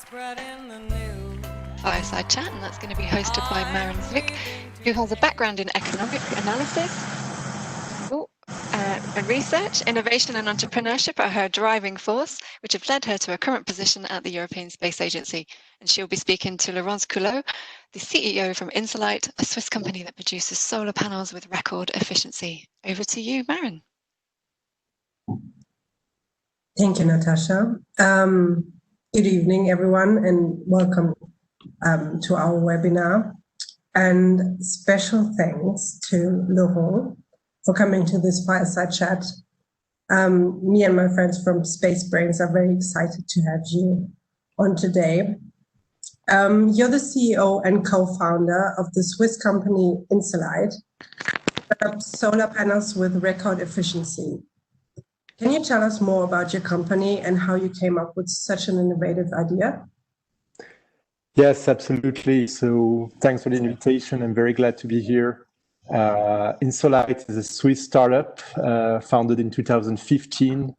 Fireside chat, and that's going to be hosted by Maren Zwick, who has a background in economic analysis, and research. Innovation and entrepreneurship are her driving force, which have led her to her current position at the European Space Agency. And she'll be speaking to Laurence Coulot, the CEO from Insolight, a Swiss company that produces solar panels with record efficiency. Over to you, Maren. Thank you, Natasha. Good evening, everyone, and welcome to our webinar. And special thanks to Laurent for coming to this fireside chat. Me and my friends from Space Brains are very excited to have you on today. You're the CEO and co-founder of the Swiss company Insolight, solar panels with record efficiency. Can you tell us more about your company and how you came up with such an innovative idea? Yes, absolutely. So thanks for the invitation. I'm very glad to be here. Insolight is a Swiss startup founded in 2015,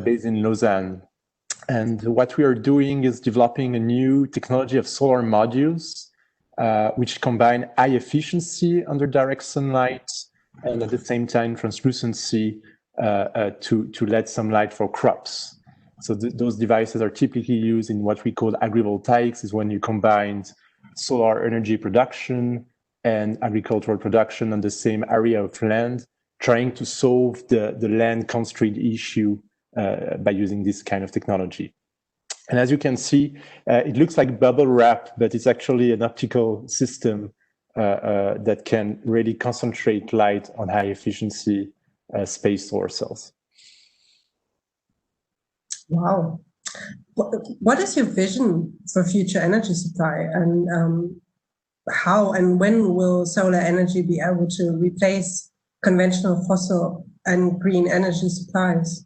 based in Lausanne. And what we are doing is developing a new technology of solar modules, which combine high efficiency under direct sunlight and at the same time translucency to let some light for crops. So those devices are typically used in what we call agrivoltaics, is when you combine solar energy production and agricultural production on the same area of land, trying to solve the land constraint issue by using this kind of technology. And as you can see, it looks like bubble wrap, but it's actually an optical system that can really concentrate light on high efficiency space solar cells. Wow. What is your vision for future energy supply, and how and when will solar energy be able to replace conventional fossil and green energy supplies?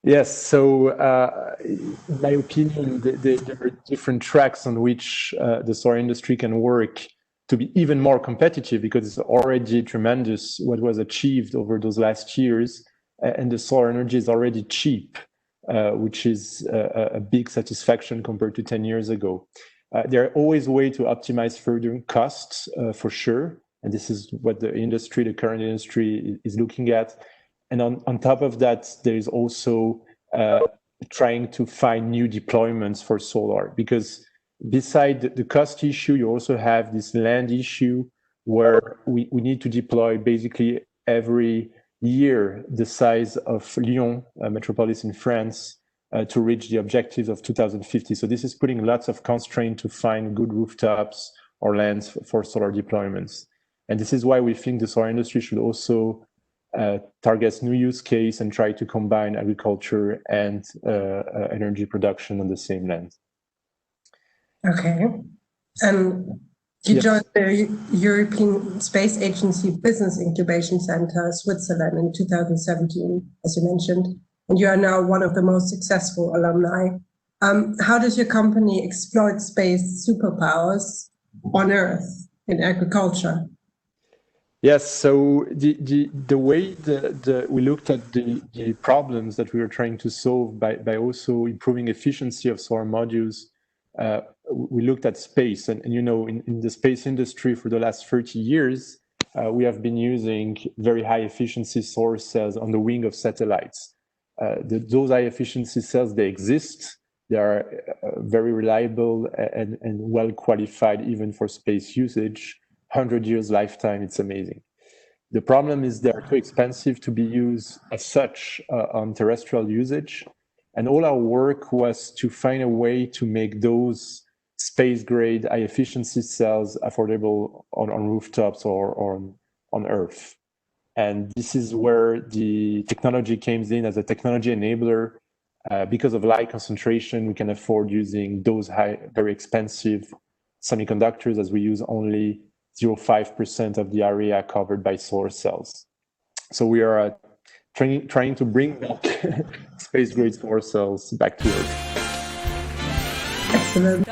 Yes, so in my opinion, there are different tracks on which the solar industry can work to be even more competitive, because it's already tremendous what was achieved over those last years. And the solar energy is already cheap, which is a big satisfaction compared to 10 years ago. There are always ways to optimize further costs, for sure. And this is what the current industry is looking at. And on top of that, there is also trying to find new deployments for solar, because beside the cost issue, you also have this land issue where we need to deploy basically every year the size of Lyon, a metropolis in France, to reach the objectives of 2050. So this is putting lots of constraint to find good rooftops or lands for solar deployments. And this is why we think the solar industry should also target new use case and try to combine agriculture and energy production on the same land. Okay. You joined the European Space Agency Business Incubation Center, Switzerland, in 2017, as you mentioned, and you are now one of the most successful alumni. How does your company exploit space superpowers on Earth in agriculture? Yes, so the way we looked at the problems that we were trying to solve by also improving efficiency of solar modules, we looked at space. And you know, in the space industry for the last 30 years, we have been using very high efficiency solar cells on the wing of satellites. Those high efficiency cells, they exist. They are very reliable and well qualified even for space usage. 100 years lifetime, it's amazing. The problem is they're too expensive to be used as such on terrestrial usage. And all our work was to find a way to make those space-grade, high-efficiency cells affordable on rooftops or on Earth. And this is where the technology comes in as a technology enabler. Because of light concentration, we can afford using those very expensive semiconductors, as we use only 0.5% of the area covered by solar cells. So we are trying to bring back space-grade solar cells back to Earth. Excellent.